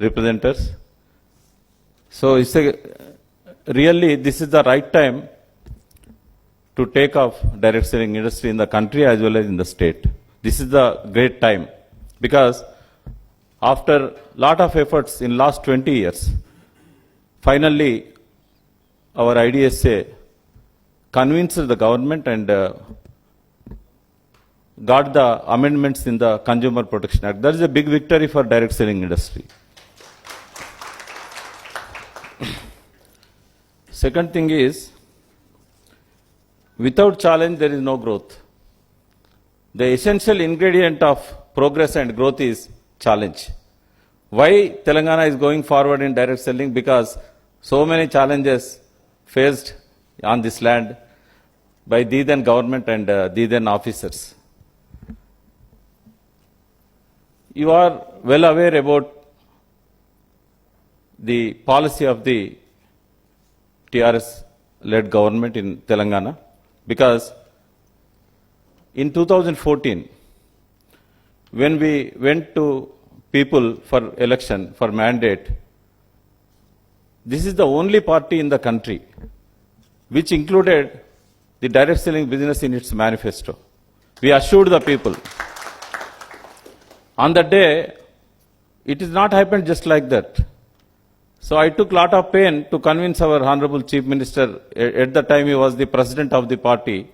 representatives. So it's really this is the right time to take off direct selling industry in the country as well as in the state. This is the great time because after lot of efforts in last 20 years, finally our IDSA convinced the government and got the amendments in the Consumer Protection Act. That is a big victory for direct selling industry. Second thing is, without challenge there is no growth. The essential ingredient of progress and growth is challenge. Why Telangana is going forward in direct selling? Because so many challenges faced on this land by the then government and the then officers. You are well aware about the policy of the TRS-led government in Telangana, because in 2014, when we went to people for election, for mandate, this is the only party in the country which included the direct selling business in its manifesto. We assured the people. On that day, it is not happened just like that. So I took a lot of pain to convince our Honorable Chief Minister, at the time he was the president of the party,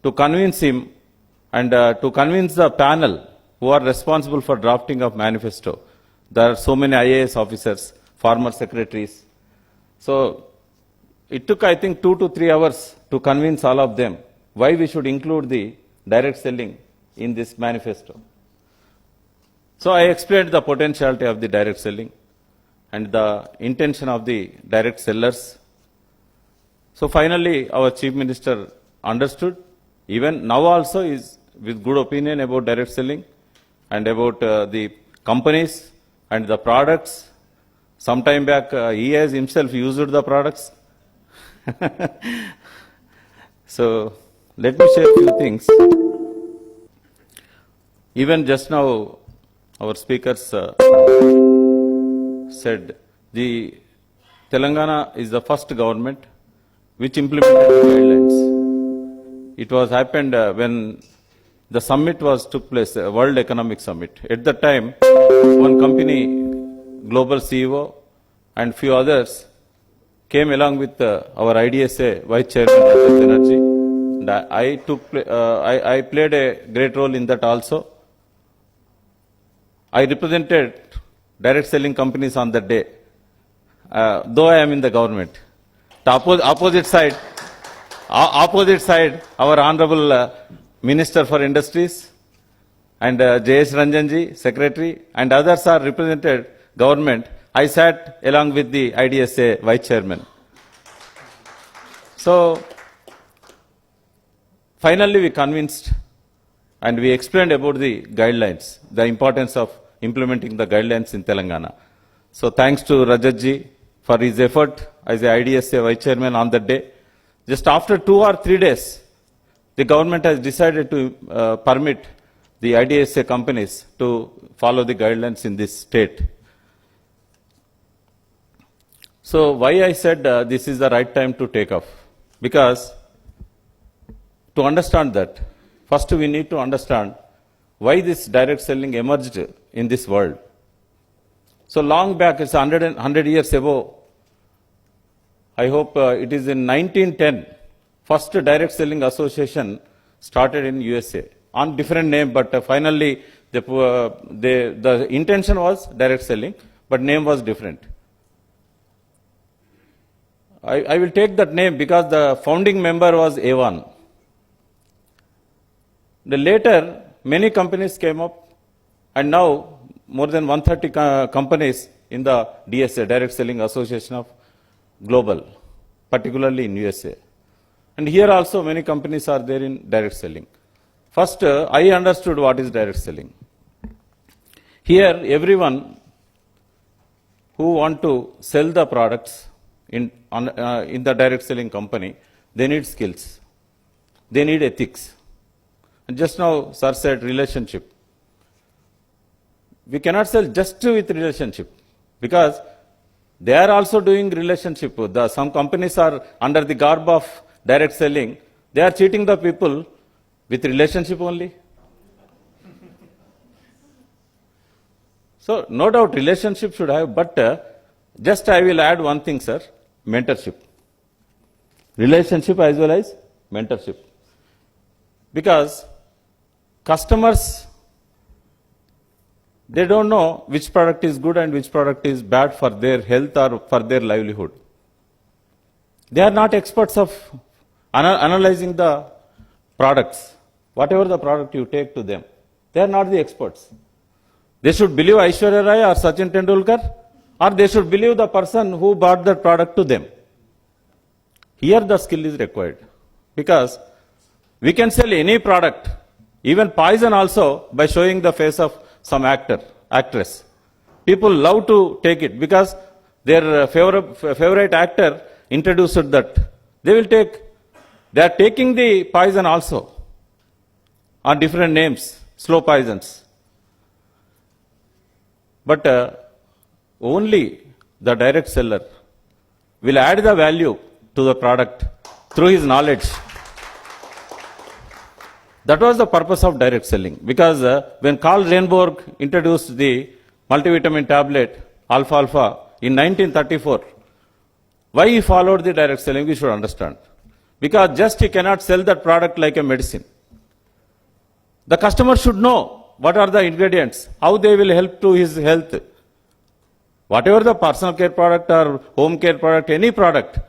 to convince him and to convince the panel who are responsible for drafting of manifesto. There are so many IAS officers, former secretaries. So it took, I think, 2 to 3 hours to convince all of them why we should include the direct selling in this manifesto. So I explained the potentiality of the direct selling and the intention of the direct sellers. So finally, our Chief Minister understood. Even now also is with good opinion about direct selling and about the companies and the products. Some time back, he has himself used the products. So let me share a few things. Even just now, our speakers said the Telangana is the first government which implemented the guidelines. It was happened when the summit took place, World Economic Summit. At that time, one company, global CEO, and few others came along with our IDSA Vice Chairman Rajat Banerjee. And I played a great role in that also. I represented direct selling companies on that day, though I am in the government. The opposite side, our Honorable Minister for Industries and J.S. Ranjanji, Secretary, and others are represented government. I sat along with the IDSA Vice Chairman. So, finally we convinced and we explained about the guidelines, the importance of implementing the guidelines in Telangana. So thanks to Rajatji for his effort as the IDSA Vice Chairman on that day. Just after 2 or 3 days, the government has decided to permit the IDSA companies to follow the guidelines in this state. So why I said this is the right time to take off? Because to understand that, first we need to understand why this direct selling emerged in this world. So long back, it's 100 years ago, I hope it is in 1910, first direct selling association started in USA on different name, but finally the intention was direct selling, but name was different. I will take that name because the founding member was Avon. Later, many companies came up, and now more than 130 companies in the DSA, Direct Selling Association of Global, particularly in USA. And here also many companies are there in direct selling. First, I understood what is direct selling. Here, everyone who want to sell the products in the direct selling company, they need skills. They need ethics. And just now, sir said relationship. We cannot sell just with relationship. Because they are also doing relationship. Some companies are under the garb of direct selling. They are cheating the people with relationship only. So, no doubt relationship should have, but just I will add one thing, sir, mentorship. Relationship as well as mentorship. Because customers, they don't know which product is good and which product is bad for their health or for their livelihood. They are not experts of analyzing the products. Whatever the product you take to them, they are not the experts. They should believe Aishwarya Rai or Sachin Tendulkar, or they should believe the person who bought that product to them. Here the skill is required. Because we can sell any product, even poison also, by showing the face of some actor, actress. People love to take it because their favorite actor introduced that. They are taking the poison also on different names, slow poisons. But only the direct seller will add the value to the product through his knowledge. That was the purpose of direct selling. Because when Karl Renborg introduced the multivitamin tablet, alfalfa, in 1934, why he followed the direct selling, we should understand. Because just he cannot sell that product like a medicine. The customer should know what are the ingredients, how they will help to his health. Whatever the personal care product or home care product, any product,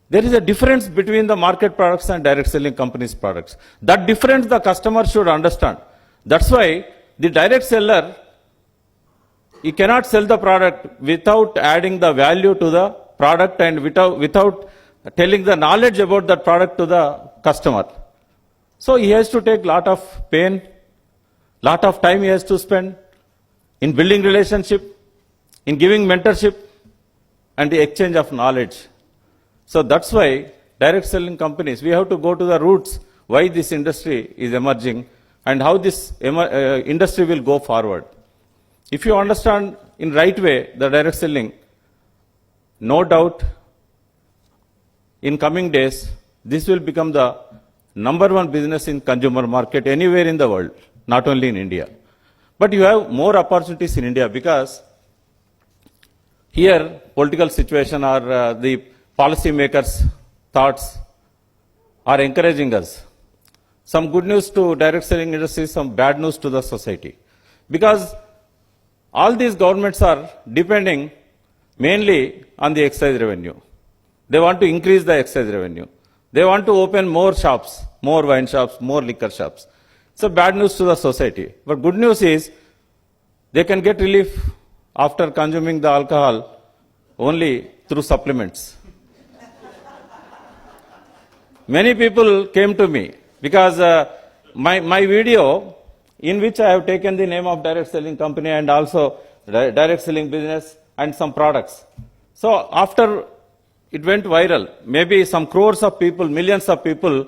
there is a difference between the market products and direct selling companies' products. That difference the customer should understand. That's why the direct seller, he cannot sell the product without adding the value to the product and without telling the knowledge about that product to the customer. So he has to take lot of pain, lot of time he has to spend in building relationship, in giving mentorship, and the exchange of knowledge. So that's why direct selling companies, we have to go to the roots why this industry is emerging and how this industry will go forward. If you understand in right way the direct selling, no doubt in coming days, this will become the number one business in consumer market anywhere in the world, not only in India. But you have more opportunities in India because here political situation or the policy makers' thoughts are encouraging us. Some good news to direct selling industry, some bad news to the society. Because all these governments are depending mainly on the excise revenue. They want to increase the excise revenue. They want to open more shops, more wine shops, more liquor shops. So bad news to the society. But good news is they can get relief after consuming the alcohol only through supplements. Many people came to me because my video in which I have taken the name of direct selling company and also direct selling business and some products. So after it went viral, maybe some crores of people, millions of people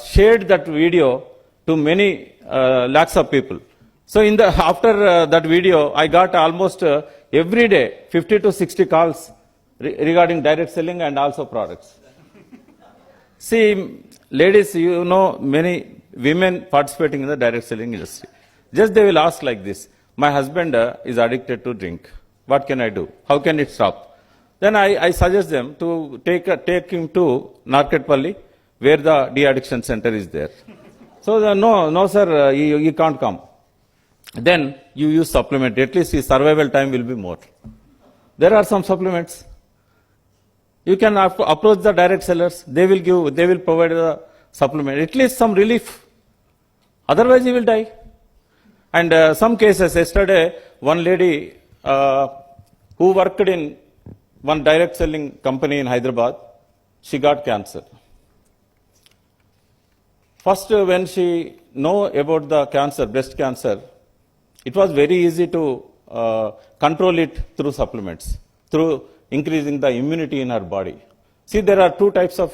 shared that video to many lakhs of people. So after that video, I got almost every day 50 to 60 calls regarding direct selling and also products. See, ladies, you know, many women participating in the direct selling industry. Just they will ask like this, my husband is addicted to drink. What can I do? How can it stop? Then I suggest them to take him to Narketpalli, where the de-addiction center is there. So no sir, you can't come. Then you use supplement. At least his survival time will be more. There are some supplements. You can approach the direct sellers. They will provide the supplement. At least some relief. Otherwise, he will die. And some cases, yesterday, one lady who worked in one direct selling company in Hyderabad, she got cancer. First, when she know about the cancer, breast cancer, it was very easy to control it through supplements, through increasing the immunity in her body. See, there are two types of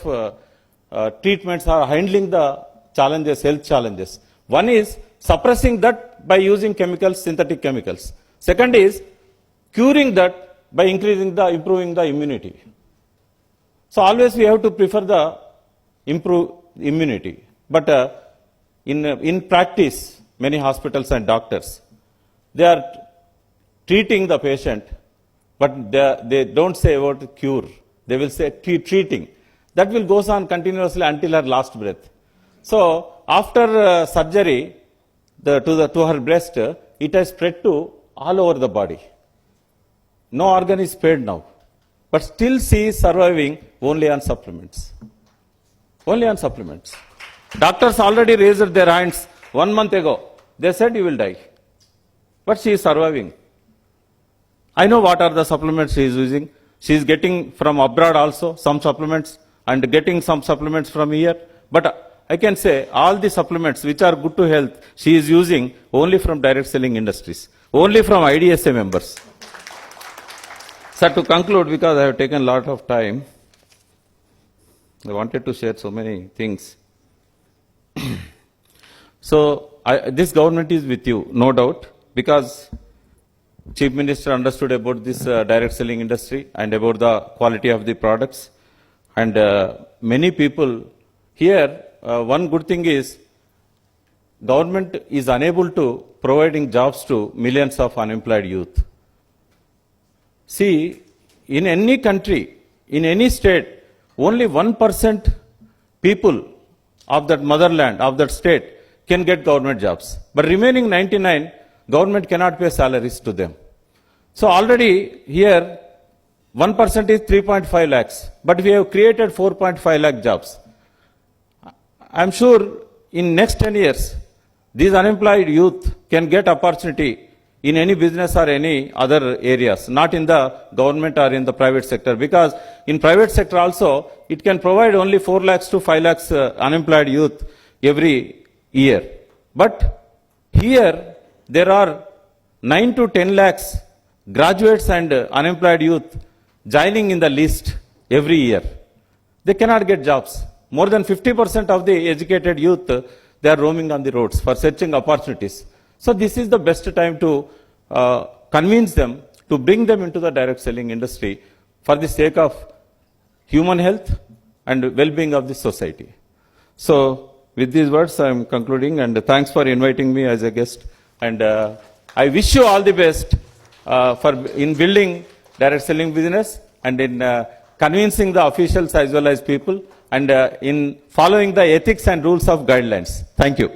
treatments are handling the challenges, health challenges. One is suppressing that by using chemicals, synthetic chemicals. Second is curing that by improving the immunity. So always we have to prefer the improve immunity. But in practice, many hospitals and doctors, they are treating the patient, but they don't say about cure. They will say treating. That will goes on continuously until her last breath. So after surgery to her breast, it has spread to all over the body. No organ is spared now. But still she is surviving only on supplements. Only on supplements. Doctors already raised their hands 1 month ago. They said you will die. But she is surviving. I know what are the supplements she is using. She is getting from abroad also some supplements and getting some supplements from here. But I can say all the supplements which are good to health, she is using only from direct selling industries. Only from IDSA members. Sir, to conclude, because I have taken a lot of time, I wanted to share so many things. So, this government is with you, no doubt, because Chief Minister understood about this direct selling industry and about the quality of the products. And many people here, one good thing is, government is unable to providing jobs to millions of unemployed youth. See, in any country, in any state, only 1% people of that motherland, of that state, can get government jobs. But remaining 99, government cannot pay salaries to them. So already here, 1% is 3.5 lakhs, but we have created 4.5 lakh jobs. I am sure in next 10 years, these unemployed youth can get opportunity in any business or any other areas, not in the government or in the private sector. Because in private sector also, it can provide only 4 lakhs to 5 lakhs unemployed youth every year. But here, there are 9 to 10 lakhs graduates and unemployed youth joining in the list every year. They cannot get jobs. More than 50% of the educated youth, they are roaming on the roads for searching opportunities. So this is the best time to convince them, to bring them into the direct selling industry for the sake of human health and well-being of the society. So with these words, I am concluding, and thanks for inviting me as a guest. And I wish you all the best in building direct selling business and in convincing the officials as well as people, and in following the ethics and rules of guidelines. Thank you.